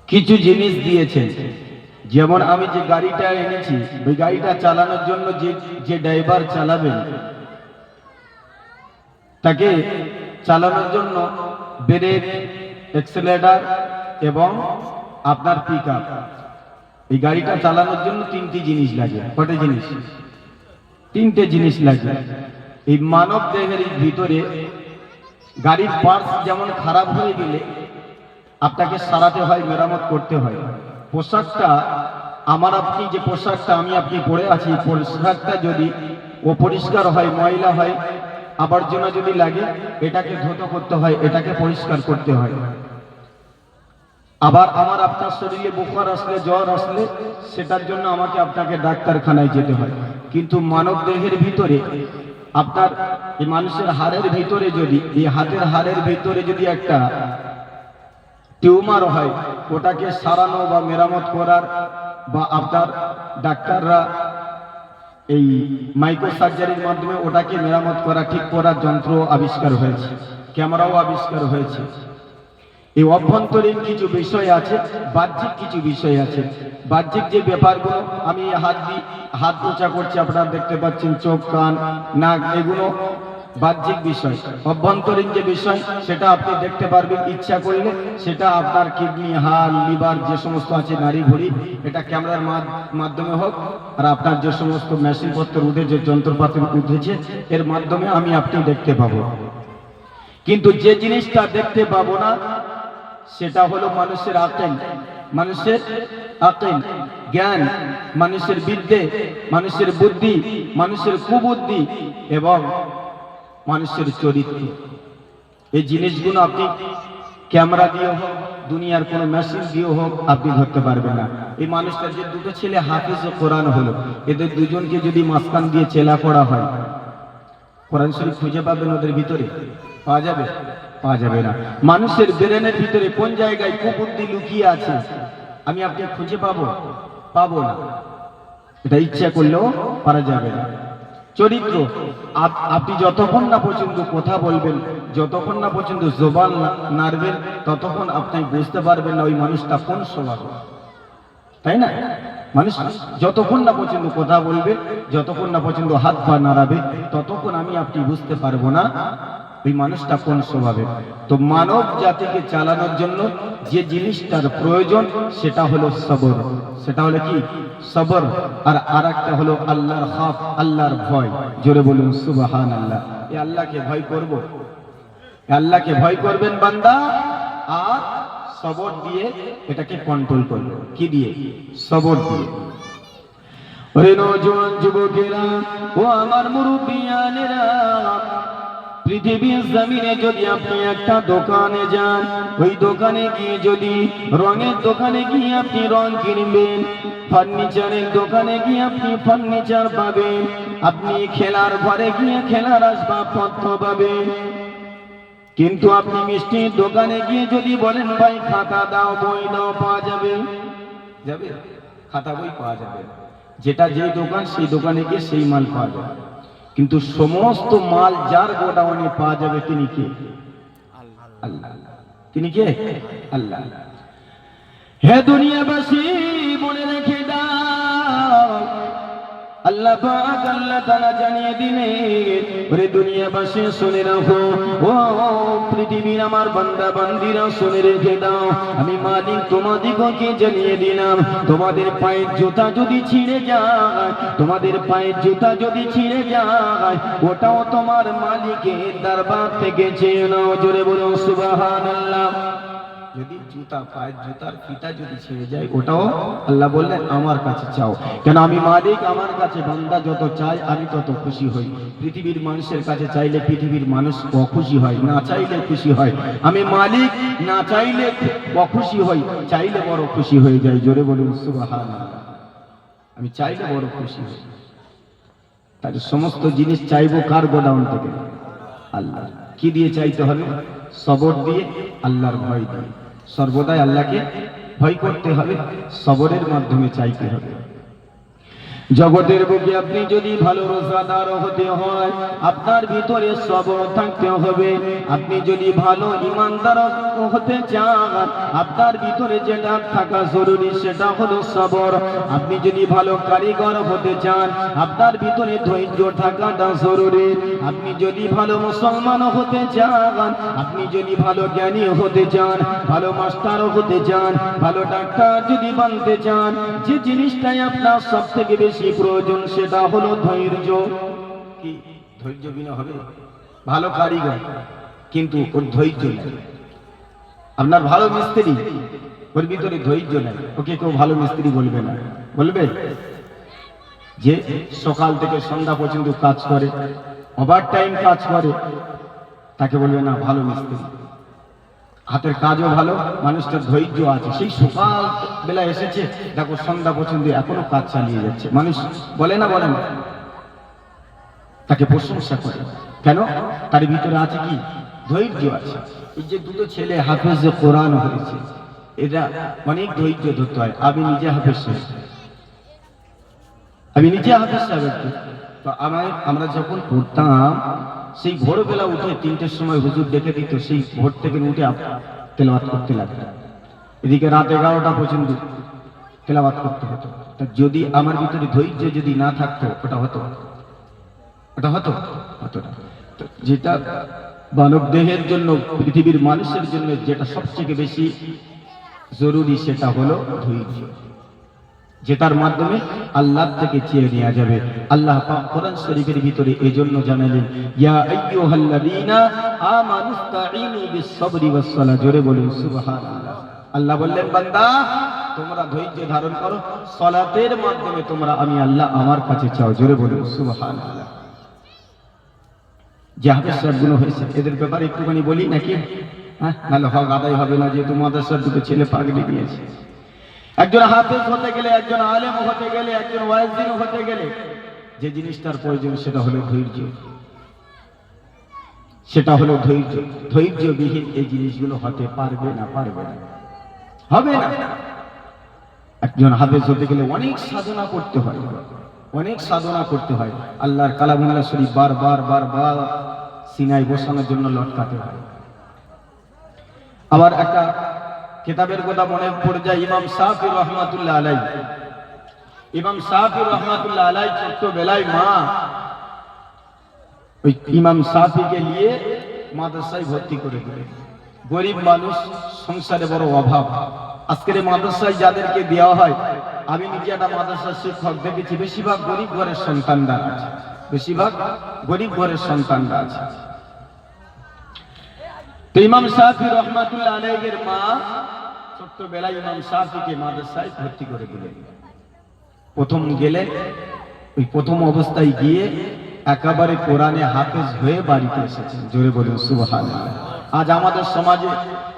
কিছু জিনিস দিয়েছেন। যেমন আমি যে গাড়িটা এনেছি, ওই গাড়িটা চালানোর জন্য যে ড্রাইভার চালাবেন, তাকে চালানোর জন্য ব্রেক, অ্যাক্সেলেরেটর এবং আপনার পিকআপ। এই গাড়িটা চালানোর জন্য তিনটি জিনিস লাগে। কয়টা জিনিস? তিনটে জিনিস লাগে। এই মানব দেহের ভিতরে গাড়ির পার্টস যেমন খারাপ হয়ে গেলে আপনাকে সারাতে হয়, মেরামত করতে হয়। পোশাকটা আমার আপনি যে পোশাকটা আমি আপনি পরে আছি, পোশাকটা যদি অপরিষ্কার হয়, ময়লা হয়, আবর্জনা যদি লাগে, এটাকে ধৌত করতে হয়, এটাকে পরিষ্কার করতে হয়। আবার আমার আপনার শরীরে বুখার আসলে, জ্বর আসলে, সেটার জন্য আমাকে আপনাকে ডাক্তারখানায় যেতে হয়। কিন্তু মানব দেহের ভিতরে আপনার এই মানুষের হাড়ের ভিতরে যদি, এই হাতের হাড়ের ভিতরে যদি একটা টিউমার হয়, ওটাকে সারানো বা মেরামত করার বা আপনার ডাক্তাররা এই মাইক্রো সার্জারির মাধ্যমে ওটাকে মেরামত করা, ঠিক করার যন্ত্র আবিষ্কার হয়েছে, ক্যামেরাও আবিষ্কার হয়েছে। এই অভ্যন্তরীণ কিছু বিষয় আছে, বাহ্যিক কিছু বিষয় আছে। বাহ্যিক যে ব্যাপারগুলো, আমি হাত উঁচা করছি, আপনারা দেখতে পাচ্ছেন, চোখ, কান, নাক, এগুলো বাহ্যিক বিষয়। অভ্যন্তরীণ যে বিষয়, সেটা আপনি দেখতে পারবেন ইচ্ছা করলে। সেটা আপনার কিডনি, হাড়, লিভার যে সমস্ত আছে, নাড়ি ভুঁড়ি, এটা ক্যামেরার মাধ্যমে হোক, আর আপনার যে সমস্ত মেশিনপত্র উঠেছে, যন্ত্রপাতি উঠেছে, এর মাধ্যমে আমি আপনি দেখতে পাবো। কিন্তু যে জিনিসটা দেখতে পাবো না, সেটা হলো মানুষের আকল, মানুষের আকল, জ্ঞান, মানুষের বিদ্যে, মানুষের বুদ্ধি, মানুষের কুবুদ্ধি এবং মানুষের চরিত্র। এই জিনিসগুলো আপনি ক্যামেরা দিয়ে হোক, দুনিয়ার কোনো মেশিন দিয়ে হোক, আপনি ধরতে পারবেন না। এই মানুষটা যে দুটো ছেলে হাফেজ ও কোরআন হলো, এদের দুজনকে যদি মাঝখান দিয়ে চেলা করা হয়, কোরআন শরীফ খুঁজে পাবেন ওদের ভিতরে? পাওয়া যাবে? পাওয়া যাবে না। মানুষের ব্রেনের ভিতরে কোন জায়গায় কুবুদ্ধি লুকিয়ে আছে, আমি আপনি খুঁজে পাবো না। এটা ইচ্ছা করলেও পারা যাবে না। চরিত্র, আপনি যতক্ষণ না পর্যন্ত কথা বলবেন, যতক্ষণ না পর্যন্ত জবান নাড়বেন, ততক্ষণ আপনি বুঝতে পারবেন না ওই মানুষটা কোন স্বভাব, তাই না? মানুষ যতক্ষণ না পর্যন্ত কথা বলবে, যতক্ষণ না পর্যন্ত হাত পা নাড়াবে, ততক্ষণ আমি আপনি বুঝতে পারবো না ওই মানুষটা কোন স্বভাবের। তো মানব জাতিকে চালানোর জন্য যে জিনিসটার প্রয়োজন, সেটা হলো সবর। সেটা হলো কি? সবর। আর আরেকটা হলো আল্লাহর খাফ, আল্লাহর ভয়। জোরে বলুন সুবহানাল্লাহ। এই আল্লাহকে ভয় করব, আল্লাহকে ভয় করবেন বান্দা, আর সবর দিয়ে এটাকে কন্ট্রোল করবে। কি দিয়ে? সবর দিয়ে। ওরে নওজোয়ান যুবকেরা, ও আমার মুরব্বিয়ানেরা, পৃথিবীর জমিনে যদি আপনি একটা দোকানে যান, ওই দোকানে গিয়ে যদি রঙের দোকানে গিয়ে আপনি রং কিনবেন, ফার্নিচারের দোকানে গিয়ে আপনি ফার্নিচার পাবেন, আপনি খেলার ঘরে গিয়ে খেলার আসবাবপত্র পাবেন। কিন্তু আপনি মিষ্টির দোকানে গিয়ে যদি বলেন, ভাই খাতা দাও, বই দাও, পাওয়া যাবে? যাবে? খাতা বই পাওয়া যাবে। যেটা যেই দোকান, সেই দোকানে গিয়ে সেই মাল পাওয়া যাবে। কিন্তু সমস্ত মাল যার গোডাউনে পাওয়া যাবে, তিনি কে? আল্লাহ। তিনি কে? আল্লাহ। হে দুনিয়াবাসী, মনে রেখে দাও, আল্লাহ পাক আল্লাহ তাআলা জানিয়ে দিলেন, ওরে দুনিয়াবাসী শুনে রাখো, ও পৃথিবীর আমার বান্দা বান্দিরা শুনে রেখে দাও, আমি মালিক তোমাদিগকে জানিয়ে দিলাম, তোমাদের পায়ের জুতা যদি ছিঁড়ে যায়, তোমাদের পায়ের জুতা যদি ছিঁড়ে যায়, ওটাও তোমার মালিকের দরবার থেকে চেয়ে নাও। জোরে বলুন সুবহানাল্লাহ। যদি জুতা, পায়ের জুতার ফিতা যদি ছিঁড়ে যায়, ওটাও আল্লাহ বললেন আমার কাছে চাও। কেন? আমি মালিক, আমার কাছে বান্দা যত চায় আমি তত খুশি হই। পৃথিবীর মানুষের কাছে চাইলে পৃথিবীর মানুষ অখুশি হয়, না চাইলে খুশি হয়। আমি মালিক, না চাইলে অখুশি হই, চাইলে বড় খুশি হয়ে যায়। জোরে বলুন সুবহানাল্লাহ। আমি চাইলে বড় খুশি হই। তাহলে সমস্ত জিনিস চাইবো কার গোডাউন থেকে? আল্লাহ। কি দিয়ে চাইতে হবে? সবর দিয়ে, আল্লাহর ভয় দিয়ে। সর্বদাই আল্লাহকে ভয় করতে হবে, সবরের মাধ্যমে চাইতে হবে। জগতের বুকে আপনি যদি ভালো রোজাদার হতে হয়, আপনার ভিতরে সবর থাকতে হবে। আপনি যদি ভালো ইমানদার হতে চান, আপনার ভিতরে যেটা থাকা জরুরি সেটা হলো সবর। আপনি যদি ভালো কারিগর হতে চান, আপনার ভিতরে ধৈর্য থাকাটা জরুরি। আপনি যদি ভালো মুসলমান হতে চান, আপনি যদি ভালো জ্ঞানী হতে চান, ভালো মাস্টার হতে চান, ভালো ডাক্তার যদি বানতে চান, যে জিনিসটাই আপনার সব থেকে বেশি প্রয়োজন সেটা হলো ধৈর্য। কি ধৈর্য বিনা হবে? ভালো কারিগর কিন্তু ওর ধৈর্য নেই। আপনার ভালো মিস্ত্রি, ওর ভিতরে ধৈর্য নেই, ওকে কেউ ভালো মিস্ত্রি বলবে না। বলবে যে সকাল থেকে সন্ধ্যা পর্যন্ত কাজ করে, ওভার টাইম কাজ করে, তাকে বলবে না ভালো মিস্ত্রি। হাতের কাজও ভালো, মানুষটার ধৈর্য আছে, সেই সকাল বেলা এসেছে, দেখো সন্ধ্যা পর্যন্ত এখনো কাজ চালিয়ে যাচ্ছে, মানুষ বলে না, বলে না, তাকে প্রশংসা করে। কেন? তার ভিতরে আছে কি? ধৈর্য আছে। এই যে দুটো ছেলে হাফেজ কোরআন হয়েছে, এটা অনেক ধৈর্য ধরতে হয়। আমি নিজে হাফেজ সাহেব, তো আমরা যখন পড়তাম, সেই ভোরবেলা উঠে 3টের সময় হুজুর ডেকে দিত, সেই ভোর থেকে উঠে তেলাওয়াত করতে লাগতো। এদিকে রাত 11টা পর্যন্ত তেলাওয়াত করতে হতো। তা যদি আমার ভিতরে ধৈর্য যদি না থাকতো, ওটা হতো না। যেটা মানব দেহের জন্য, পৃথিবীর মানুষের জন্য যেটা সবচেয়ে বেশি জরুরি সেটা হলো ধৈর্য, যেটার মাধ্যমে আল্লাহ থেকে চেয়ে নেওয়া যাবে। আল্লাহ পাক কোরআন শরীফের ভিতরে এজন্য জানালেন, ইয়া আইয়ুহাল্লাযীনা আমানুস্তাঈনু বিস-সাবরি ওয়াস-সালাহ। জোরে বলুন সুবহানাল্লাহ। আল্লাহ বললেন, বান্দা তোমরা ধৈর্য ধারণ করো, সালাতের মাধ্যমে তোমরা আমি আল্লাহ আমার কাছে চাও। জোরে বলুন সুবহানাল্লাহ। যে হাফেজ সাহেবগুলো হয়েছে, এদের ব্যাপারে একটুখানি বলি নাকি? হ্যাঁ, নাহলে হক আদায় হবে না, যেহেতু মাদ্রাসার দুটো ছেলে পাগড়ি দিয়েছে। একজন হাফেজ হতে গেলে, একজন আলেম হতে গেলে, একজন ওয়াইজিন হতে গেলে যে জিনিসটার প্রয়োজন সেটা হলো ধৈর্য। সেটা হলো ধৈর্য। ধৈর্যবিহীন এই জিনিসগুলো হতে পারবে না, হবে না। একজন হাফেজ হতে গেলে অনেক সাধনা করতে হয়, আল্লাহর কালামুল্লাহ শরীফ বারবার সিনায় বসানোর জন্য লটকাতে হয়। আবার একটা কিতাবের কথা মনে পড়ে যায়, ইমাম শাফি রহমাতুল্লাহ আলাইহি ছোট্টবেলায় মা ওই ইমাম শাফিকে নিয়ে মাদ্রাসায় ভর্তি করে দিলেন। গরিব মানুষ, সংসারে বড় অভাব। আজকের মাদ্রাসায় যাদেরকে দেওয়া হয়, আমি নিজে একটা মাদ্রাসার শিক্ষক দেখেছি, বেশিরভাগ গরিব ঘরের সন্তানরা আছে। তো ইমাম শাফি রহমাতুল্লাহ আলাইহির মা ছোট্টবেলায় ইমাম শাফিকে মাদ্রাসায় ভর্তি করে দিলেন। প্রথম গেলেন, ওই প্রথম অবস্থায় গিয়ে একেবারে কোরআনে হাফেজ হয়ে বাড়িতে এসেছেন। জোরে বলুন সুবহানাল্লাহ। আজ আমাদের সমাজে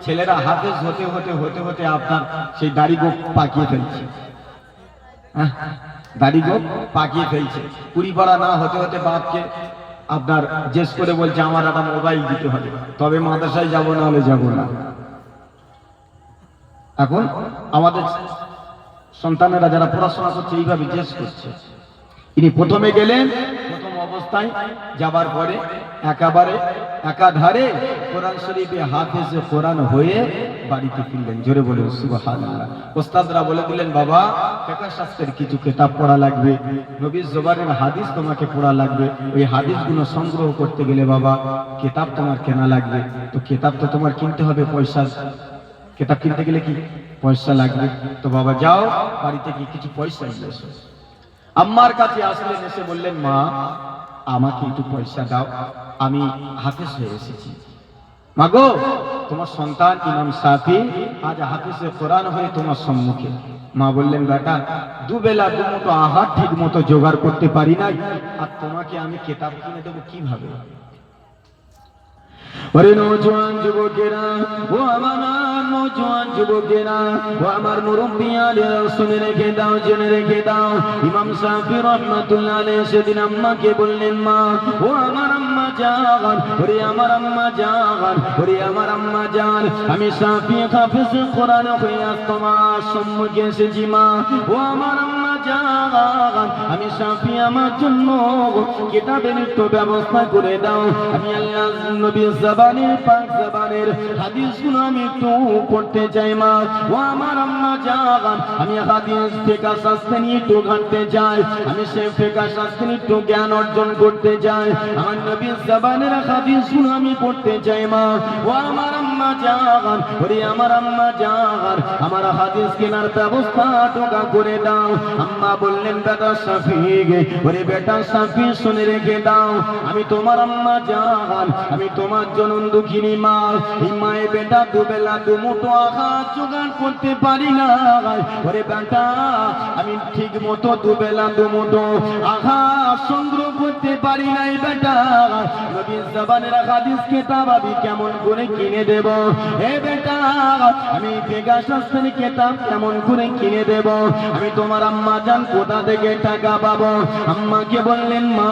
ছেলেরা হাফেজ হতে আপনার সেই দাড়ি গোঁফ পাকিয়ে ফেলছে, কুড়ি পাড়া না হতে বাপকে আপনার জেস করে বলছে আমার একটা মোবাইল দিতে হবে, তবে মাদ্রাসায় যাবো, না হলে যাবো না। এখন আমাদের সন্তানেরা যারা পড়াশোনা করছে এইভাবে জেস করছে। ইনি প্রথমে গেলেন, প্রথম অবস্থায় যাবার পরে একেবারে একাধারে কোরআন শরীফে হাফেজ কোরআন হয়ে বাড়িতে ফিরলেন। জোরে বলুন সুবহানাল্লাহ। ওস্তাদরা বলে দিলেন, বাবা ফিকহ শাস্ত্রের কিছু কিতাব পড়া লাগবে, নবীর জবানের হাদিস তোমাকে পড়া লাগবে। ওই হাদিসগুলো সংগ্রহ করতে গেলে বাবা কিতাব তোমার কেনা লাগবে। তো কিতাব তো তোমার কিনতে হবে, পয়সা, কিতাব কিনতে গেলে কি পয়সা লাগবে। তো বাবা যাও বাড়িতে গিয়ে কিছু পয়সা নিয়ে এসো। আম্মার কাছে আসলেন, এসে বললেন, মা আমাকে একটু পয়সা দাও, আমি হাফেজ হয়ে এসেছি। মা গো, তোমার সন্তান ইমাম শাফি আজ হাফেজে কোরআন হয়ে তোমার সম্মুখে। মা বললেন, বেটা দুবেলা দুমুঠো আহার ঠিক মতো জোগাড় করতে পারি নাই, আর তোমাকে আমি কিতাব কিনে দেবো কিভাবে? ওরে নওজোয়ান যুবকেরা, ও আমার নওজোয়ান যুবকেরা, ও আমার মুরব্বিয়ানেরা, শুনে রেখে দাও, জেনে রেখে দাও। ইমাম শাফি রাহমাতুল্লাহ আলাইহি সেদিন আম্মাকে বললেন, মা ও আমার আম্মা জান, ওরে আমার আম্মা জান, ওরে আমার আম্মা জান, আমি শাফি হাফেজ কোরআন হয়ে তোমার সম্মুখে এসেছি। মা ও আমার আম্মা জান, আমি শাফি আমার জন্য কিতাবের একটু ব্যবস্থা করে দাও। আমি আল্লাহর নবীর জবানের পাক জবানের হাদিসগুলো আমি একটু পড়তে চাই মা। ও আমার আম্মা জান, আমি হাদিস ফিকহ শাস্ত্র নিয়ে একটু ঘাঁটতে চাই, আমি সেই ফিকহ শাস্ত্র নিয়ে একটু জ্ঞান অর্জন করতে চাই। আমার নবীর জবানের হাদিসগুলো আমি পড়তে চাই মা। ও আমার আম্মা জান, ওরে আমার আম্মা জান, আমার হাদিস কেনার ব্যবস্থা টোকা করে দাও। আম্মা বললেন বেটা শাফি, ওরে বেটা শাফি শুনে রেখে দাও, আমি তোমার আম্মা জান, আমি তোমার জনম দুঃখিনী মা। এই মায়ের বেটা দুবেলা দুমুঠো আহার জোগাড় করতে পারি না। ওরে বেটা আমি ঠিক মতো দুবেলা দুমুঠো আহার সংগ্রহ করতে পারি নাই বেটা। নবীর জবানের হাদিস কিতাব আমি কেমন করে কিনে দেব? হে বেটা আমি ফিকহ শাস্ত্রের কিতাব কেমন করে কিনে দেব? আমি তোমার আম্মা জান কোথা থেকে টাকা পাবো? আম্মাকে বললেন মা,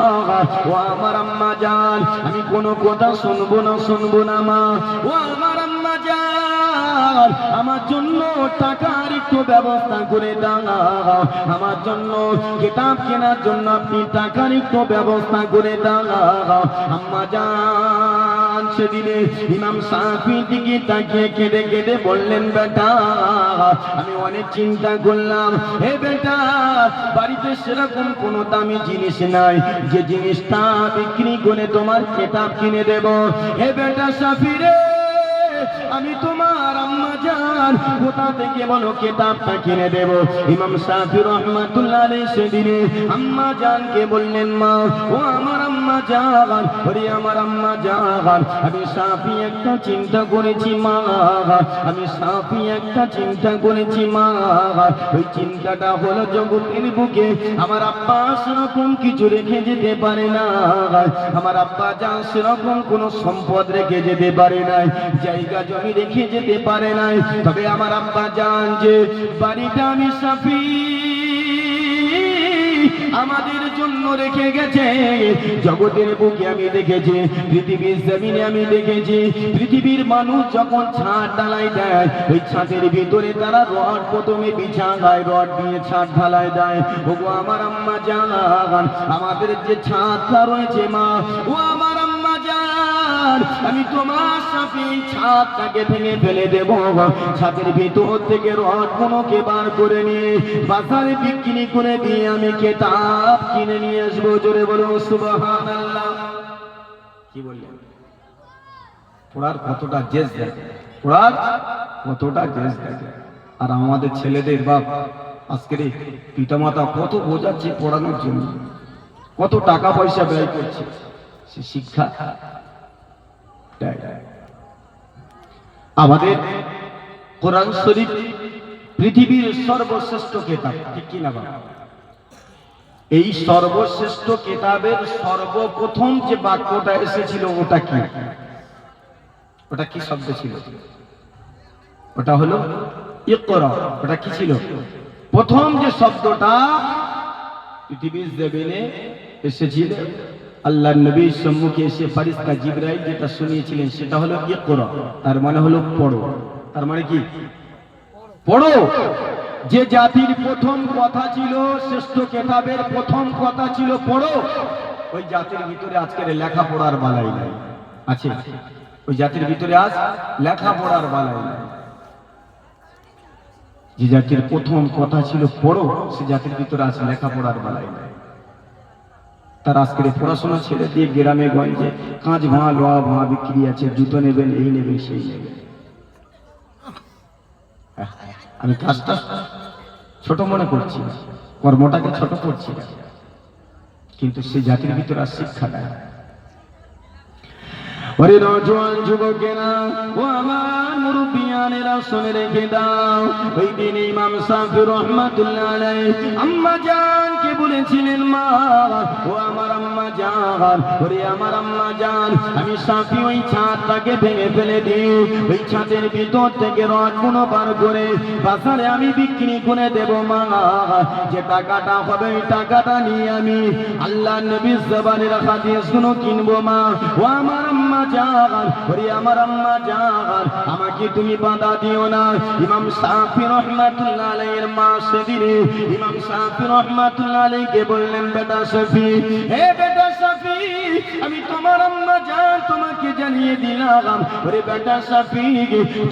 ও আমার আম্মা জান, আমি কোনো কথা শুনবো না মা। ও আমার আম্মা জান, আমার জন্য টাকার একটু ব্যবস্থা করে দাও, আমার জন্য কিতাব কেনার জন্য আপনি টাকার একটু ব্যবস্থা করে দাও। আম্মা জান সেদিনে ইমাম শাফি দিকে তাকিয়ে কেঁদে কেঁদে বললেন বেটা আমি অনেক চিন্তা করলাম, হে বেটা বাড়িতে সেরকম কোনো দামি জিনিস নাই যে জিনিসটা বিক্রি করে তোমার কিতাব কিনে দেব। হে বেটা শাফি রে, আমি তোমার আম্মা জান কোথা থেকে বলো কিতাবটা কিনে দেব? ইমাম শাফি রাহমাতুল্লাহ আলাইহি সেদিনে আম্মা জানকে বললেন মা, ও আমার আম্মা জান, ওরে আমার আম্মা জান, আমি শাফি একটা চিন্তা করেছি মা, আমি শাফি একটা চিন্তা করেছি মা। ওই চিন্তাটা হলো জগতের বুকে আমার আব্বা সেরকম কিছু রেখে যেতে পারে না, আমার আব্বা জান সেরকম কোনো সম্পদ রেখে যেতে পারে নাই, জায়গা জমি রেখে যেতে পারে নাই। তবে আমার আব্বা জান যে বাড়িটা আমি শাফি আমাদের জন্য রেখে গেছে, জগতের বুকে আমি দেখেছি, পৃথিবীর জমিনে আমি দেখেছি, পৃথিবীর মানুষ যখন ছাদ ঢালাই দেয় ওই ছাদের ভিতরে তারা রড প্রথমে বিছায়, রড দিয়ে ছাদ ঢালাই দেয়। ওগো আমার আম্মা জান, আমাদের যে ছাদটা রয়েছে মা, ও আমার আম্মা জান, আমি তোমার শাফি ছাদটাকে ভেঙে ফেলে দেব, ছাদের ভিতর থেকে রড গুলোকে বার করে নিয়ে বাজারে বিক্রি করে দিয়ে আমি কিতাব কিনে নিয়ে আসবো। জোরে বলো সুবহানাল্লাহ। কি বললেন? পড়ার কতটা জেদ দেখে, পড়ার কতটা জেদ দেখে। আর আমাদের ছেলেদের বাপ আজকের পিতামাতা কত বোঝাচ্ছে পড়ানোর জন্য, কত টাকা পয়সা ব্যয় করছে সে শিক্ষা। আমাদের কোরআন শরীফ পৃথিবীর সর্বশ্রেষ্ঠ কিতাব, ঠিক কি না বাবা? এই সর্বশ্রেষ্ঠ কিতাবের সর্বপ্রথম যে বাক্যটা এসেছিল ওটা কি? ওটা কি শব্দ ছিল? ওটা হলো ইকরা। ওটা কি ছিল? প্রথম যে শব্দটা পৃথিবীর জমিনে এসেছিল, আল্লাহর নবীর সম্মুখে এসে ফেরেশতা জিবরাইল যেটা শুনিয়েছিলেন সেটা হলো ইকরা, তার মানে হলো পড়ো। তার মানে কি? পড়ো। যে জাতির প্রথম কথা ছিল, শ্রেষ্ঠ কিতাবের প্রথম কথা ছিল পড়ো, ওই জাতির ভিতরে আজকের লেখাপড়ার বালাই নাই আছে। ওই জাতির ভিতরে আজ লেখাপড়ার বালাই নাই। যে জাতির প্রথম কথা ছিল পড়ো, সে জাতির ভিতরে আজ লেখাপড়ার বালাই নাই। তার আজকের পড়াশোনা ছেড়ে দিয়ে গ্রামে গঞ্জে কাঁচ ভাঙা লোহা ভাঙা বিক্রি আছে, জুতো নেবেন, এই নেবেন, সেই নেবেন। আমি কাজটা ছোট মনে করছি না, কর্মটাকে ছোট করছি না, কিন্তু সে জাতির ভিতরে আর শিক্ষা নাই। ওরে নওজোয়ান যুবকেরা, ও আমার মুরব্বিয়ানেরা শুনে রেখে দাও, ওই দিন ইমাম শাফি রাহমাতুল্লাহ আলাইহি আম্মা জানকে বলেছিলেন মা, ও আমার আম্মা জান, ওরে আমার আম্মা জান, আমি শাফি ওই ছাদটাকে ভেঙে ফেলে দিই, ওই ছাদের ভিতর থেকে রডগুলো বার করে বাজারে আমি বিক্রি করে দেব মা। যে টাকাটা হবে ওই টাকাটা নিয়ে আমি আল্লাহর নবীর জবানের হাদিসগুলো কিনবো মা। ও আমার আম্মা জান, ওরে আমার আম্মা জান, আমাকে তুমি বাধা দিও না। ইমাম শাফি রহমাতুল্লাহ আলাইহির মা সেদিনে ইমাম শাফি রহমাতুল্লাহ আলাইহিকে বললেন, বেটা শাফি, হে বেটা শাফি, আমি তোমার আম্মা জান তোমাকে জানিয়ে দিলাম, ওরে বেটা শাফি,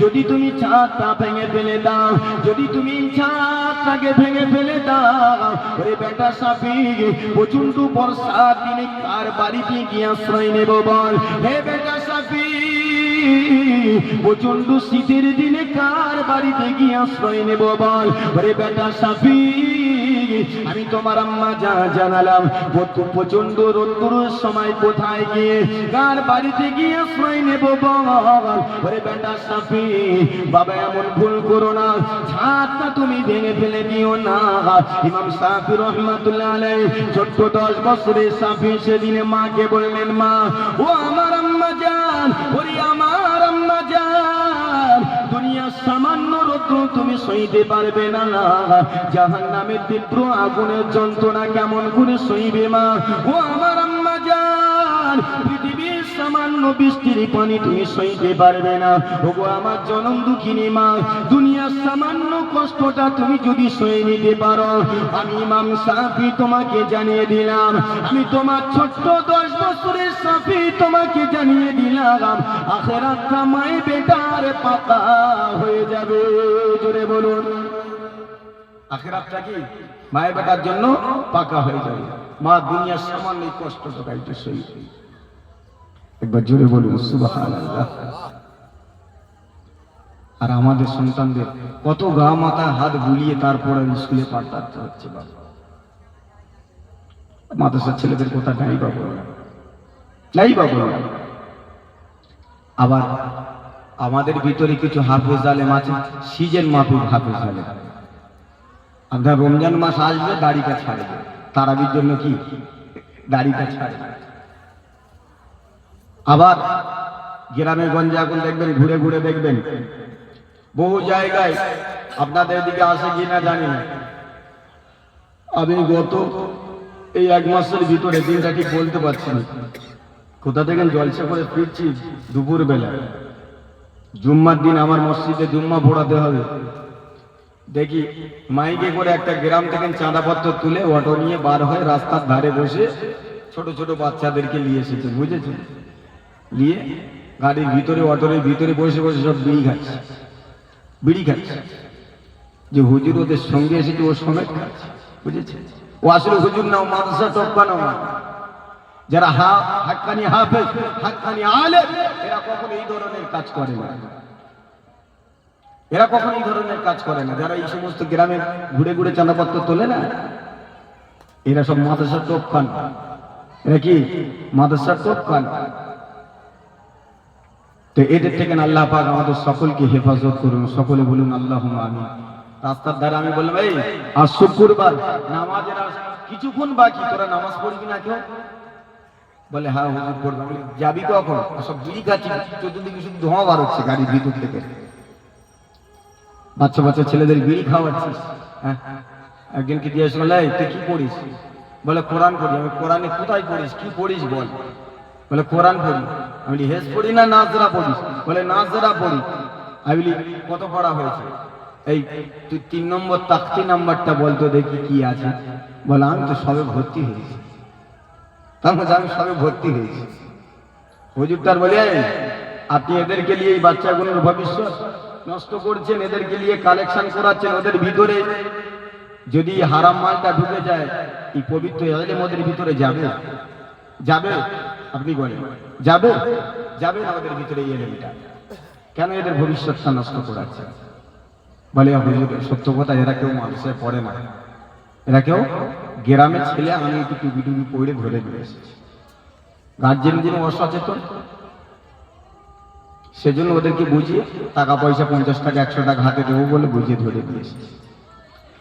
যদি তুমি ছাদটা ভেঙে ফেলে দাও, যদি তুমি ছাদটাকে ভেঙে ফেলে দাও, ওরে বেটা শাফি, প্রচন্ড বর্ষার দিনে কার বাড়িতে গিয়ে আশ্রয় নেব বল? হে বেটা শাফি, প্রচন্ড শীতের দিনে কার বাড়িতে গিয়ে আশ্রয় নেব বল? ওরে বেটা শাফি, আমি তোমার আম্মা যা জানালাম, প্রচন্ড রোদ্দুরের সময় কোথায় গিয়ে কার বাড়িতে গিয়ে আশ্রয় নেব বল? ওরে বেটা শাফি, বাবা এমন ভুল করো না, ছাদটা তুমি ভেঙে ফেলে দিও না। ইমাম শাফি রহমাতুল্লাহ আলাইহি ছোট্ট 10 বছরের শাফি সেদিনে মাকে বললেন, মা, ও আমার আম্মা জান, ওরে আমার আম্মা জান, দুনিয়ার সামান্য রোদ্দুর তুমি সইতে পারবে না, জাহান্নামের তীব্র আগুনের যন্ত্রণা কেমন করে সইবে মা? ও আমার আম্মা জান, পৃথিবীর সামান্য বৃষ্টির পানি তুমি সইতে পারবে না। ওগো আমার জনম দুঃখিনী মা, দুনিয়ার সামান্য কষ্টটা তুমি যদি সয়ে নিতে পারো, আমি ইমাম শাফি তোমাকে জানিয়ে দিলাম, আমি তোমার ছোট্ট 10 বছরের শাফি তোমাকে জানিয়ে দিলাম, আখিরাত কামাই বেটার পাকা হয়ে যাবে। জোরে বলুন, আখিরাতটা কি মায়ের বেটার জন্য পাকা হয়ে যাবে। মা দুনিয়ার সামান্য কষ্টটা একটু সইবে। একবার জোরে বলুন সুবহানাল্লাহ। আর আমাদের সন্তানদের কত গা মাথা হাত বুলিয়ে তারপরে স্কুলে পাঠাতে হচ্ছে। বাবা, মাদ্রাসার ছেলেদের কথা নাই বাবু, নাই বাবু। আবার আমাদের ভিতরে কিছু হাফেজ আলেম আছে, সিজন মাফিক হাফেজ আলেম। আপনার রমজান মাস আসবে, দাড়িটা ছাড়বে, তারাবির জন্য কি দাড়িটা ছাড়বে। আবার গ্রামে গঞ্জে এখন দেখবেন, ঘুরে ঘুরে দেখবেন বহু জায়গায়, আপনাদের দিকে আসে কিনা জানি না, আমি গত এই 1 মাসের ভিতরে দিনটা ঠিক বলতে পারছি না, কোথা থেকে জলসা করে ফিরছি দুপুর বেলা, জুম্মার দিন আমার মসজিদে জুম্মা পড়াতে হবে, দেখি মাইকে করে একটা গ্রাম থেকে চাঁদাপত্র তুলে অটো নিয়ে বার হয়ে রাস্তার ধারে বসে ছোট ছোট বাচ্চাদেরকে নিয়ে এসেছে, বুঝেছেন? নিয়ে গাড়ির ভিতরে, অটোর ভিতরে বসে বসে সব বিড়ি খাচ্ছে। যে হুজুর ওদের সঙ্গে এসেছে ও সমেত খাচ্ছে, বুঝেছে? ও আসলে হুজুর না, ও মাদ্রাসা টপকানো না। যারা হাক্কানি হাফেজ, হাক্কানি আলেম, এরা কখনো এই ধরনের কাজ করে না, এরা কখনো এই ধরনের কাজ করে না। যারা এই সমস্ত গ্রামে ঘুরে ঘুরে চাঁদাপত্র তোলে না, এরা সব মাদ্রাসা টপকান। এরা কি মাদ্রাসা টপকান? তো এদের থেকে আল্লাহ পাক আমাদের সকলকে হেফাজত করুন। সকলে বলুন আল্লাহুম্মা আমিন। রাস্তার ধারে আমি বললাম, এই আজ শুক্রবার, নামাজের কিছুক্ষণ বাকি, তোরা নামাজ পড়বি না কেউ? বলে হ্যাঁ হুজুর পড়বো। বলি যাবি কখন? সব বিড়ি খাচ্ছি, চতুর্দিকে শুধু ধোঁয়া বার হচ্ছে গাড়ির ভিতর থেকে, বাচ্চা বাচ্চা ছেলেদের বিড়ি খাওয়াচ্ছিস। হ্যাঁ, একজনকে জিজ্ঞেস করলে, তুই কি পড়িস? বলে কোরআন পড়ি। আমি কোরআনে কোথায় পড়িস, কি পড়িস বল? বলে কোরআন পড়ি। আমি বলি হেস পড়ি না নাজরা পড়িস? বলে নাজরা পড়ি। আমি বলি কত পড়া হয়েছে? এই তুই 3 নম্বর তাকতি নাম্বারটা বলতো দেখি কি আছে। বলে আমি তো সবে ভর্তি হয়েছি। তারপর আমি সবে ভর্তি হয়েছি। হুজুর তার বলে, আপনি এদেরকে নিয়ে এই বাচ্চাগুলোর ভবিষ্যৎ নষ্ট করছেন, এদেরকে নিয়ে কালেকশন করাচ্ছেন, ওদের ভিতরে যদি হারাম মালটা ঢুকে যায়, এই পবিত্র ইলম ওদের ভিতরে যাবে? যাবে? আপনি বলেন যাবে? যাবে না ওদের ভিতরে এই ইলমটা? কেন এদের ভবিষ্যৎটা নষ্ট করাচ্ছে? বলে হুজুর সত্য কথা, এরা কেউ মাদ্রাসায় পড়ে না, এরা কেউ গ্রামের ছেলে, আমি একটু টুপি টুপি পড়ে ধরে নিয়ে এসেছি। গার্জেন যিনি অসচেতন, সেজন্য ওদেরকে বুঝিয়ে টাকা পয়সা 50 টাকা 100 টাকা হাতে দেবো বলে বুঝিয়ে ধরে নিয়ে এসেছি।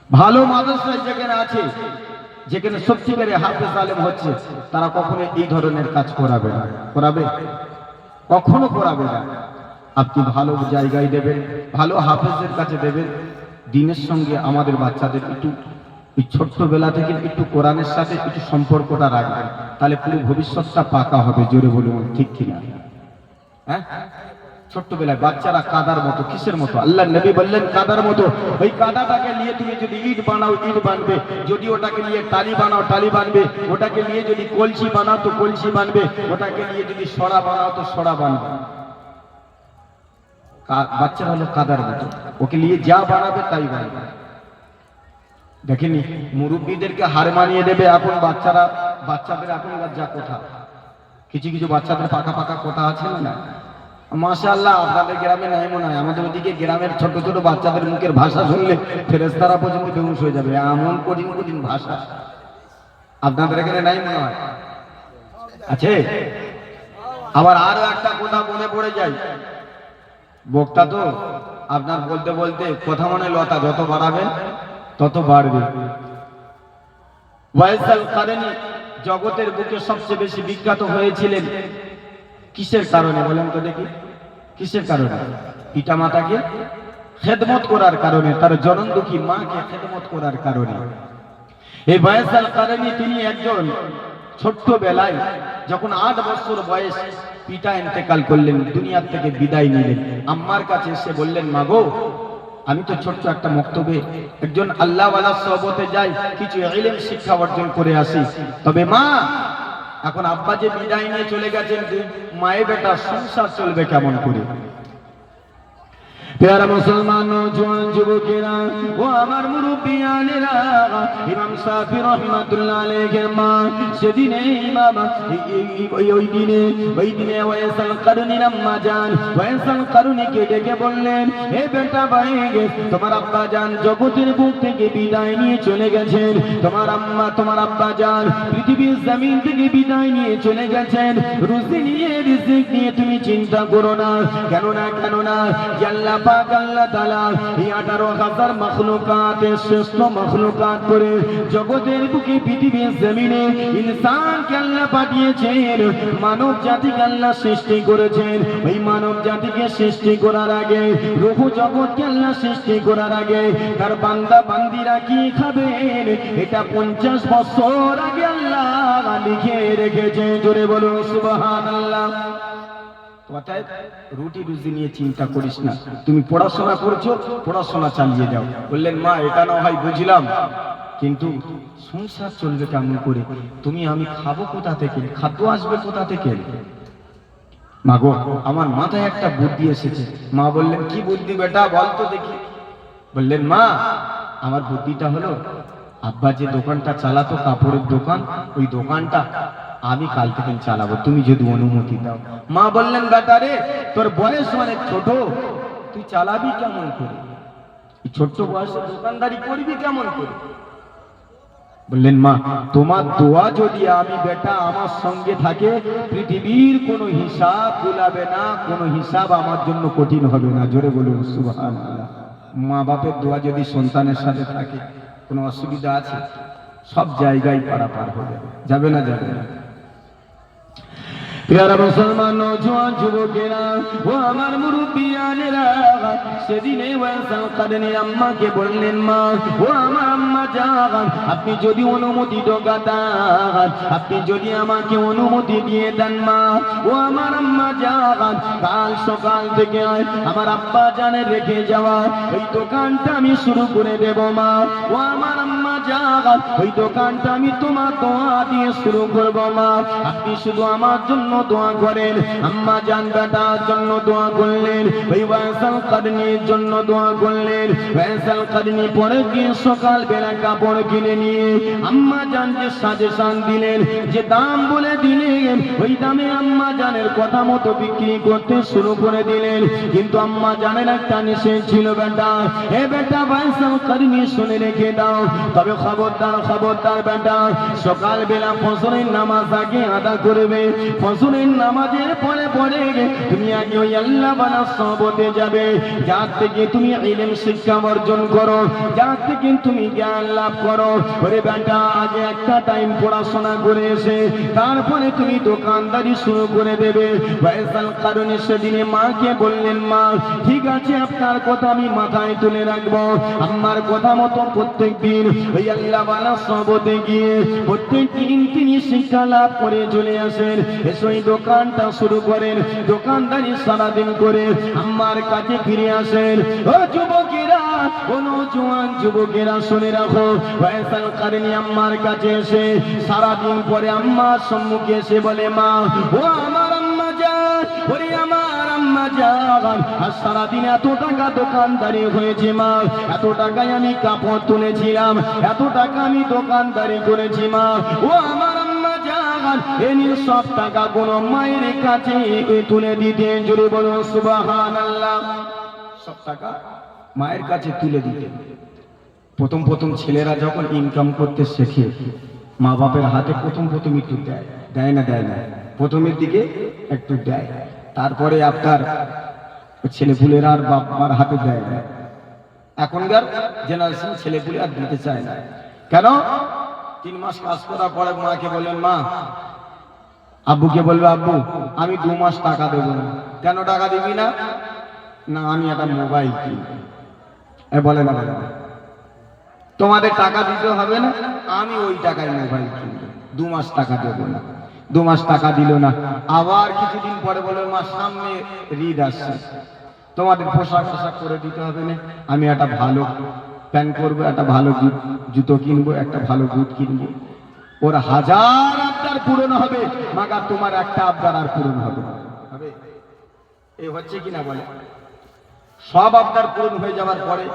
ভালো মাদ্রাসায় যেখানে আছে, যেখানে সত্যিকারে হাফেজ আলেম হচ্ছে, তারা কখনো এই ধরনের কাজ করাবে না। করাবে? কখনো করাবে না। আপনি ভালো জায়গায় দেবেন, ভালো হাফেজের কাছে দেবেন, দিনের সঙ্গে আমাদের বাচ্চাদের একটু ছোট্টবেলা থেকে একটু কোরআনের সাথে একটু সম্পর্কটা রাখবেন, তাহলে পুরো ভবিষ্যৎটা পাকা হবে। জোরে বলুন ঠিক কিনা? হ্যাঁ, ছোট্টবেলায় বাচ্চারা কাদার মতো, কিসের মতো? আল্লাহ নবী বললেন কাদার মতো। ওই কাদাটাকে নিয়ে তুমি যদি ইট বানাও ইট বানবে, যদি ওটাকে নিয়ে টালি বানাও টালি বানবে, ওটাকে নিয়ে যদি কলসি বানাও তো কলসি বানবে, ওটাকে নিয়ে যদি সরা বানাও তো সরা বানবে। বাচ্চারা হলো কাদার মতো, ওকে নিয়ে যা বানাবে তাই বানাবে। দেখেনি মুরব্বীদেরকে হার মানিয়ে দেবে এখন বাচ্চারা, বাচ্চাদের এখন যা কথা, কিছু কিছু বাচ্চাদের পাকা পাকা কথা আছে না? মাশাআল্লাহ, আপনাদের গ্রামে নাই মনে হয়, আমাদের ওদিকে গ্রামের ছোট ছোট বাচ্চাদের মুখের ভাষা শুনলে ফেরেশতারা পর্যন্ত বেহুশ হয়ে যাবে, এমন কঠিন কঠিন ভাষা। আপনাদের এখানে নাই মনে হয়? আছে? আবার আরো একটা কথা মনে পড়ে যায়, বক্তা তো আপনার বলতে বলতে কথা মনে লতা যত বাড়াবেন তত বাড়বে। ওয়াইসাল কারণী জগতের বুকে সবচেয়ে বেশি বিখ্যাত হয়েছিলেন কিসের কারণে বলেন তো দেখি? কিসের কারণে? পিতা মাতাকে খেদমত করার কারণে, তার জনন দুঃখী মাকে খেদমত করার কারণে। এই ওয়াইসাল কারণী তিনি একজন ছোট্ট বেলায় যখন 8 বছর বয়স পিতা ইন্তেকাল করলেন, দুনিয়ার থেকে বিদায় নিলেন। আম্মার কাছে এসে বললেন, মা গো, আমি তো ছোট্ট একটা মক্তবে একজন আল্লাহওয়ালা সহবতে যাই, কিছু ইলম শিক্ষা অর্জন করে আসি, তবে মা এখন আব্বা যে বিদায় নিয়ে চলে গেছেন, মায়ের বেটা সংসার চলবে কেমন করে? প্যারা মুসলমান নওজোয়ান যুবকেরা ও আমার মুরব্বিয়ানেরা, ইমাম শাফি রাহমাতুল্লাহ আলাইহির মা সেদিনে ইমাম ওই দিনে ওয়াইসাল কারণীর আম্মা জান ওয়াইসাল কারণীকে ডেকে বললেন, হে বেটা ভাই, তোমার আব্বা জান জগতের বুক থেকে বিদায় নিয়ে চলে গেছেন, তোমার আম্মা তোমার আব্বা জান পৃথিবীর জমিন থেকে বিদায় নিয়ে চলে গেছেন, রুজি নিয়ে রিজিক নিয়ে তুমি চিন্তা করো না। কেন না আল্লাহ পাক আল্লাহ তাআলা এই 18,000 মাখলুকাতের শ্রেষ্ঠ মাখলুকাত করে জগতের বুকে পৃথিবীর জমিনে ইনসানকে আল্লাহ পাঠিয়েছেন, মানব জাতিকে আল্লাহ সৃষ্টি করেছেন। ওই মানব জাতিকে সৃষ্টি করার আগে, রূহ জগৎকে আল্লাহ সৃষ্টি করার আগে তার বান্দা বান্দিরা কি খাবেন এটা 50 বছর আগে আল্লাহ লিখে রেখেছেন। জোরে বলুন সুবহানাল্লাহ। অতএব রুটি রুজি নিয়ে চিন্তা করিস না, তুমি পড়াশোনা করছো, পড়াশোনা চালিয়ে যাও। বললেন, মা এটা না হয় বুঝলাম, কিন্তু সংসার চলবে কেমন করে? তুমি আমি খাবো কোথা থেকে? খাদ্য আসবে কোথা থেকে? মা গো, আমার মাথায় একটা বুদ্ধি এসেছে। মা বললেন, কি বুদ্ধি বেটা, বল তো দেখি। বললেন, মা আমার বুদ্ধিটা হলো, আব্বা যে দোকানটা চালাতো কাপড়ের দোকান, ওই দোকানটা আমি কাল থেকে চালাবো, তুমি যদি অনুমতি দাও। মা বললেন, বেটা রে, তোর বয়স অনেক ছোট, তুই চালাবি কেমন করে? এই ছোট্ট বয়সে দোকানদারি করবি কেমন করে? বললেন, মা তোমার দোয়া যদি আমি বেটা আমার সঙ্গে থাকে, পৃথিবীর কোনো হিসাব ভুলাবে না, কোনো হিসাব আমার জন্য কঠিন হবে না। জোরে বলুন সুবহানাল্লাহ। মা বাপের দোয়া যদি সন্তানের সাথে থাকে, কোনো অসুবিধা আছে? সব জায়গায় পারাপার হয়ে যাবে না? যাবে না? প্যারা মুসলমান নওজোয়ান যুবকেরা ও আমার মুরব্বিয়ানেরা, সেদিনে ওয়াইসাল কারণীর আম্মাকে বললেন, মা ও আমার আম্মা জান, আপনি যদি অনুমতি দেন, আপনি যদি আমাকে অনুমতি দিয়ে দেন, মা ও আমার আম্মা জান, কাল সকাল থেকে আমার আব্বা জানের রেখে যাওয়া ওই দোকানটা আমি শুরু করে দেব। মা ও আমার আম্মা জান, ওই দোকানটা আমি তোমার দোয়া দিয়ে শুরু করব। মা আপনি শুধু আমার জন্য দোয়া করেন। আম্মা জান বেটার জন্য দোয়া করলেন, ওই ওয়াইসাল কারণীর জন্য দোয়া করলেন। ওয়াইসাল কারণী পরে দিন সকাল বেলা কাপড় কিনে নিয়ে আম্মা জানকে সাজেশন দিলেন, যে দাম বলে দিলেন ওই দামে আম্মা জানের কথা মতো বিক্রি করতে শুরু করে দিলেন। কিন্তু আম্মা জানের একটা নিষেধ ছিল, বেটা এ বেটা ওয়াইসাল কারণী শুনে রেখে দাও, তবে খবরদার বেটা, সকাল বেলা ফজরের নামাজ আগে আদা করবে। ফজরের নামাজের পরে তুমি আগে ওই আল্লাহ ওয়ালা সহবতে যাবে, যার থেকে তুমি ইলম শিক্ষা অর্জন করো, যার থেকে তুমি জ্ঞান লাভ করো। ওরে বেটা, আগে একটা টাইম পড়াশোনা করে এসে তারপরে তুমি দোকানদারি শুরু করে দেবে। ওয়াইসাল কারণী সেদিনে মাকে বললেন, মা ঠিক আছে, আপনার কথা আমি মাথায় তুলে রাখবো। আম্মার কথা মতো প্রত্যেক দিন ওই আল্লাহ ওয়ালা সহবতে গিয়ে প্রত্যেক দিন তিনি শিক্ষা লাভ করে চলে আসেন। এসো সেই দোকানটা শুরু করেন, দোকানদারি সারাদিন করে আম্মার কাছে ফিরে আসেন। ও যুবকেরা, ও নওজোয়ান যুবকেরা শুনে রাখো, ফয়সাল কারনী আম্মার কাছে এসে সারাদিন পরে আম্মার সম্মুখে এসে বলে, মা, ও আমার আম্মা জান, ওরে আমার আম্মা জান, আর সারাদিন এত টাকা দোকানদারি হয়েছে মা, এত টাকায় আমি কাপড় তুলেছিলাম, এত টাকা আমি দোকানদারি করেছি মা, ও আমার আম্মা জান, এনি সব টাকা কোন মায়ের কাছে তুলে দিতে, জোরে বলুন সুবহানাল্লাহ। সব টাকা মায়ের কাছে তুলে দিতে। প্রথম প্রথম ছেলেরা যখন ইনকাম করতে শেখে, মা বাপের হাতে প্রথম একটু দেয়, দেয় না দেয় না, প্রথমের দিকে একটু দেয়, তারপরে আপনার ছেলেপুলেরা আর বাবার হাতে দেয় না। এখনকার জেনারেশন ছেলেপুলে আর দিতে চায় না। কেন? 3 মাস কাজ করার পরে মাকে বললেন, মা, আব্বুকে বলবে, আব্বু আমি 2 মাস টাকা দেবো না। কেন টাকা দিবি না? না আমি একটা মোবাইল কিনবো। বলে না, বলে না, তোমাদের টাকা দিতে হবে না, আমি ওই টাকায় মোবাইল কিনবো, 2 মাস টাকা দেবো না। 2 মাস টাকা দিল না, আবার কিছুদিন পরে বলে, মা সামনে ঈদ আসছে, তোমাদের পোশাক করে দিতে হবে না, আমি একটা ভালো প্যান্ট করবো, একটা ভালো জুতো কিনবো, একটা ভালো বুট কিনবো। ওর 1000 আবদার পূরণ হবে, মাগার তোমার একটা আবদার আর পূরণ হবে। এই হচ্ছে কিনা বলে? সব আবদার পূরণ হয়ে যাওয়ার পরে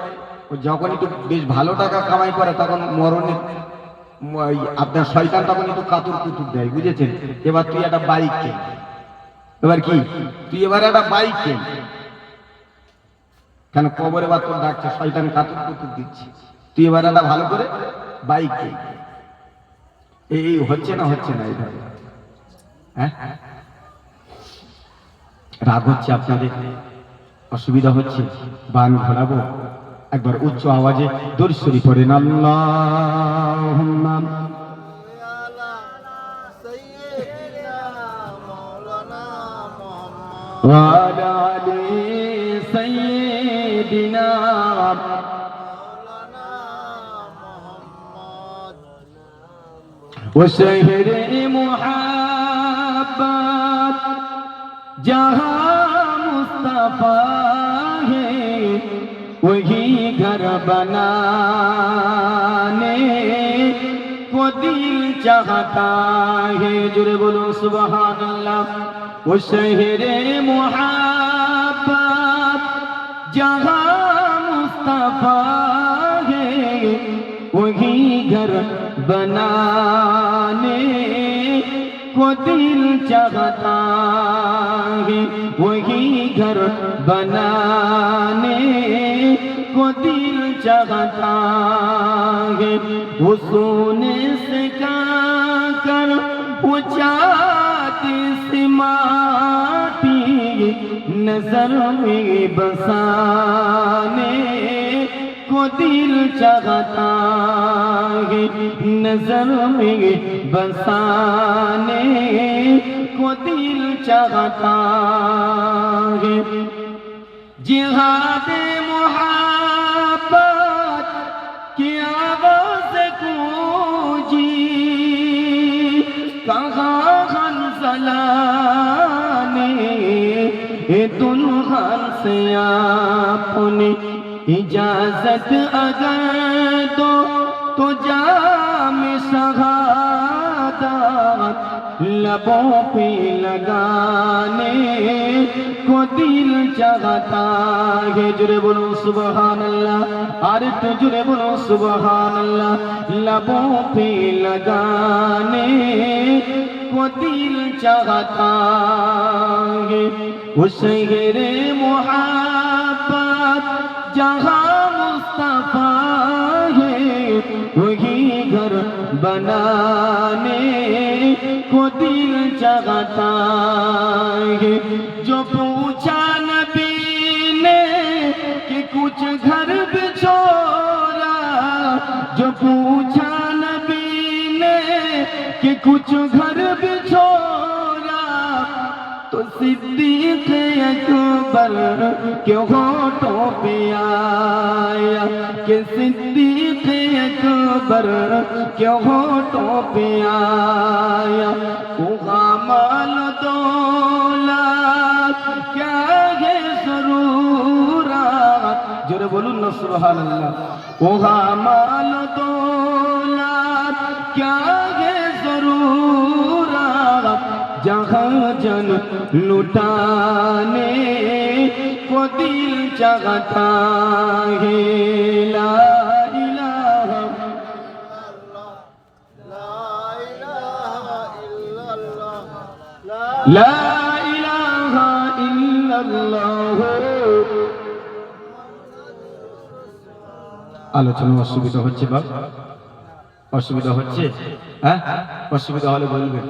ও যখন একটু বেশ ভালো টাকা কামাই করে, তখন মরণে আপনার শয়তান তখন একটু কাতুর কুতুর দেয়, বুঝেছেন? এবার তুই একটা বাইক কেন, এবার কি তুই এবার একটা বাইক কেন, কেন কবরে বা তোর ডাকছে, শয়তান কাতুর কুতুর দিচ্ছে, তুই এবার একটা ভালো করে বাইক কেন। এই হচ্ছে না, হচ্ছে না এইভাবে? হ্যাঁ, রাগ হচ্ছে আপনাদের, অসুবিধা হচ্ছে, বান ঘোরাবো, একবার উচ্চ আওয়াজে দরুদ শরীফ পড়েন, আল্লাহুম্মা ওয়া আলা আলি সাইয়্যিদিনা ওয়া শাহরে মুহাব্বত जहाँ मुस्तफा है वही घर बनाने को दिल चाहता है, जुरे बोलो सुबहान अल्लाह। वो शहरे मुहब्बत जहाँ मुस्तफा है वही घर बनाने को दिल चाहता है, वही घर बनाने को दिल चाहता है। वो सोने से कर वो चाहती सी माटी नजर में बसाने को दिल चाहता है, नजर में बसाने को दिल चाहता है। जिहादे मुहब्बत की आवाज़ गूंजी, कहाँ हंसला ने दुल्हन से आपने इजाजत अगर दो तो जामे शहादत लबों पे लगाने को दिल चाहता है, जुरे बोलो सुबहान अल्लाह, अरे तो जुरे बोलो सुबहान अल्लाह, लबों पे लगाने को दिल चाहता है। वो शहरे मुहब्बत जहाँ मुस्तफा है वही घर बनाने को दिल चाहता है। जो पूछा नबी ने कि कुछ घर बिछोरा, जो पूछा नबी ने कि कुछ घर बिछोरा, तो सिद्दीक़ अकबर के होठों पे आया कि सिद्दीक़ अकबर बर क्यों होठों पे आया वो गामल दौलत क्या है ज़रूरत जोरे बोलूं ना सुभान अल्लाह वो गामल दौलत क्या है ज़रूरत जहाँ जन लुटाने को दिल चाहता है ला इलाहा ला इलाहा इल्लल्लाह আলোচনা অসুবিধা হচ্ছে বাপ অসুবিধা হচ্ছে হ্যাঁ অসুবিধা হলে বলবেন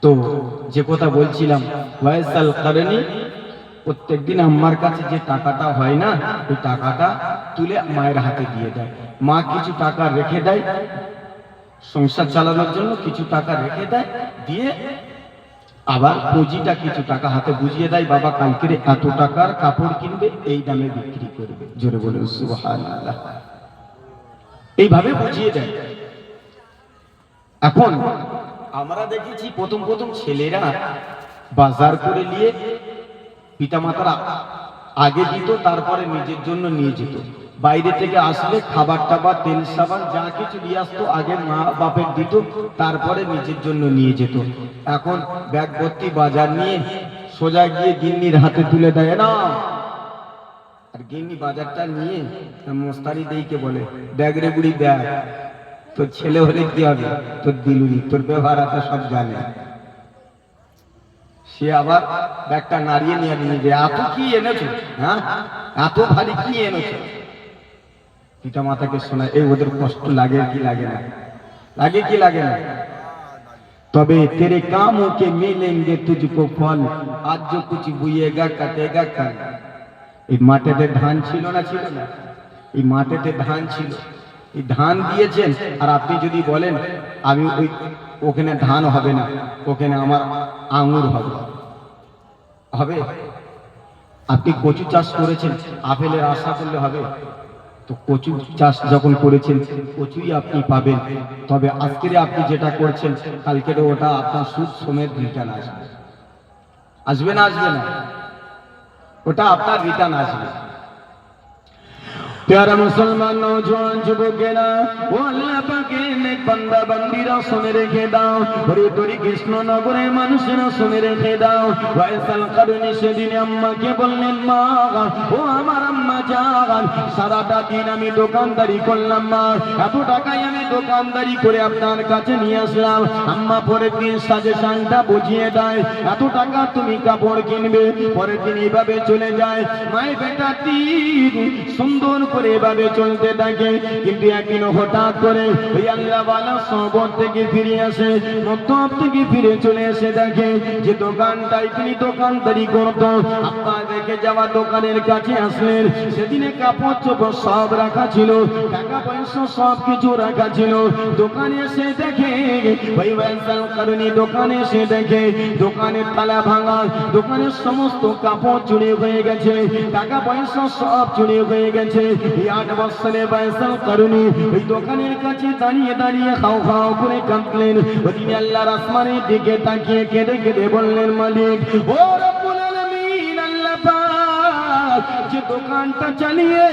তো যে কথা বলছিলাম ওয়াইসাল কারণী প্রত্যেকদিন আম্মার কাছে যে টাকাটা হয় না ওই টাকাটা তুলে মায়ের হাতে দিয়ে দেয় মা কিছু টাকা রেখে দেয় সংসার চালানোর জন্য কিছু টাকা রেখে দেয় দিয়ে আবার পুঁজিটা কিছু টাকা হাতে বুঝিয়ে দেয় বাবা কালকে এত টাকার কাপড় কিনবে এই দামে বিক্রি করবে জোরে বলুন সুবহানাল্লাহ এইভাবে বুঝিয়ে দেয় এখন আমরা দেখেছি প্রথম প্রথম ছেলেরা বাজার করে নিয়ে পিতামাতারা আগে দিত তারপরে নিজের জন্য নিয়ে যেত বাইরে থেকে আসলে খাবার টাবার তেল সাবান যা কিছু নিয়ে আসতো আগে মা বাপের দিত তারপরে নিজের জন্য নিয়ে যেত এখন ব্যাগ ভর্তি বাজার নিয়ে সোজা গিয়ে গিন্নির হাতে তুলে দেয় না আর গিন্নি বাজারটা নিয়ে মোস্তারি দেইকে বলে ব্যাগ রে বুড়ি ব্যাগ তোর ছেলে হলে কি হবে তোর দিলুরি তোর ব্যবহার আছে সব জানে সে আবার ব্যাগটা নাড়িয়ে নিয়ে নিয়ে যায় এত কি এনেছো হ্যাঁ এত ভারী কি এনেছো পিতা মাতাকে শোনায় এই ওদের কষ্ট লাগে কি লাগে না লাগে কি লাগে না তবে তেরে কামों के मिलेंगे तुझको फल आज जो कुछ बुएगा कटेगा कल এই মাটিতে ধান ছিল না এই মাটিতে ধান ছিল এই ধান দিয়েছেন আর আপনি যদি বলেন আমি ওই ওখানে ধান হবে না ওখানে আমার আঙ্গুর হবে হবে আপনি কচু চাষ করেছেন আপেলের আশা করলে হবে তো কচু চাষ যখন করেছেন কচুই আপনি পাবেন তবে আজকে আপনি যেটা করছেন কালকে ওটা আপনার সুদ সমেত রিটার্ন আসবে আসবে না ওটা আপনার রিটার্ন আসবে प्यारा मुसलमान नौजवान जुबकेरा ओ अल्लाह पाके नेक बंदा बंदीरा सुने रेखे दाओ हरि तोरी कृष्ण नगरे মানুষেরা শুনে রেখে দাও ওয়াইসাল কারণে সেদিন আম্মাকে বললেন মা ও আমার আম্মা জান সারাটা দিন আমি দোকানদারি করলাম মা এত টাকায় আমি দোকানদারি করে আপনার কাছে নিয়ে আসলাম আম্মা পরের দিন সাজেশনটা বুঝিয়ে দেয় এত টাকা তুমি কাপড় কিনবে পরের দিন এইভাবে চলে যায় মায়ের বেটা তিন সুন্দর করে এভাবে চলতে থাকে কিন্তু একদিন হঠাৎ করে ওই আল্লাহওয়ালা সবর থেকে ফিরে আসে মক্তব থেকে ফিরে চলে এসে দেখে যে দোকানটাই তিনি দোকানদারি করত আব্বা দেখে যাওয়া দোকানের কাছে আসলেন সেদিনে কাপড় চোপড় সব রাখা ছিল টাকা পয়সা সব কিছু রাখা ছিল দোকানে এসে দেখে ওই ওয়াইসাল কারণে দোকানে এসে দেখে দোকানের তালা ভাঙা দোকানের সমস্ত কাপড় চুরি হয়ে গেছে টাকা পয়সা সব চুরি হয়ে গেছে 8 বছরে ওয়াইসাল কারণে ওই দোকানের কাছে দাঁড়িয়ে দাঁড়িয়ে খাও খাও করে কাঁদলেন ওদিন আল্লাহর আসমানের দিকে তাকিয়ে কেঁদে কেঁদে বললেন মালিক ও রব্বুল আলামিন আল্লাহ পাক যে দোকানটা চালিয়ে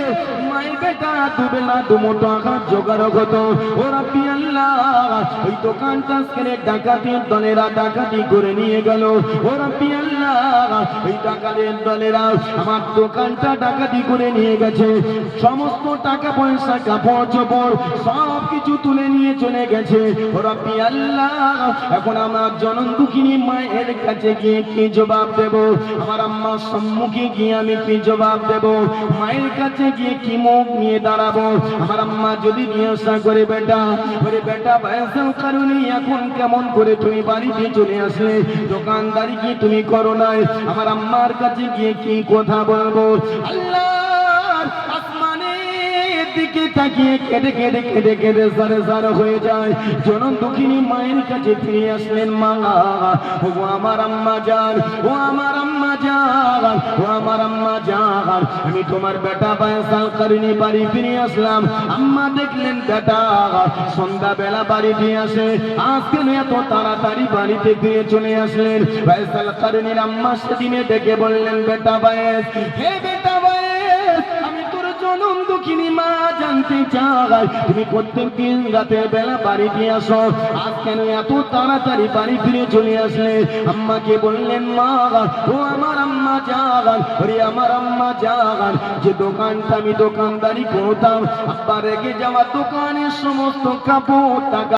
মাই বেটা দুবেলা দুমুঠো আঘাত জোগাড় হতো ও রব্বি আল্লাহ ওই দোকানটা ছেড়ে ডাকাতির দলেরা ডাকাতি করে নিয়ে গেল ও রব্বি আল্লাহ ওই ডাকাতের দলেরা আমার দোকানটা ডাকাতি করে নিয়ে গেছে সমস্ত টাকা পয়সা কাপড় চোপড় সব কিছু তুলে নিয়ে চলে গেছে ও রব্বি আল্লাহ এখন আমার জনম দুঃখিনী মায়ের কাছে গিয়ে কি জবাব দেব আমার আম্মার সম্মুখে গিয়ে আমি কি জবাব দেব মায়ের কাছে গিয়ে কি মুখ নিয়ে দাঁড়াবো আমার আম্মা যদি জিজ্ঞাসা করে বেটা ওরে বেটা ওয়াইসাল কারণে এখন কেমন করে তুমি বাড়িতে চলে আসলে দোকানদারি কি তুমি করো নাই আমার আম্মার কাছে গিয়ে কি কথা বলবো আল্লাহ দিকে তাকিয়ে কেঁদে কেঁদে কেঁদে কেঁদে সারে সারে হয়ে যায়। জনম দুঃখিনী মায়ের কাছে ফিরে আসলেন। মা, ও আমার আম্মা জান, ও আমার আম্মা জান, ও আমার আম্মা জান, আমি তোমার বেটা ফয়সাল কারণী বাড়ি ফিরে আসলাম। আম্মা দেখলেন বেটা সন্ধ্যা বেলা বাড়ি দিয়ে আসে, আজকে এত তাড়াতাড়ি বাড়িতে ফিরে চলে আসলেন। ফয়সাল কারণীর আম্মা সেদিনে ডেকে বললেন, বেটা ফয়েজ, হে বেটা ফয়েজ, আমি তোর জনম দুঃখিনী মা জানতে চাই তুমি প্রত্যেকদিন রাতের বেলা বাড়ি দিয়ে আসো, আজ কেন এত তাড়াতাড়ি বাড়ি ফিরে চলে আসলে? আম্মাকে বললেন, মা, ও আমার আম্মা জান, ওরে আমার আম্মা জান, যে দোকানটা আমি দোকানদারি করতাম, আব্বা রেখে যাওয়া দোকানের সমস্ত কাপড় টাকা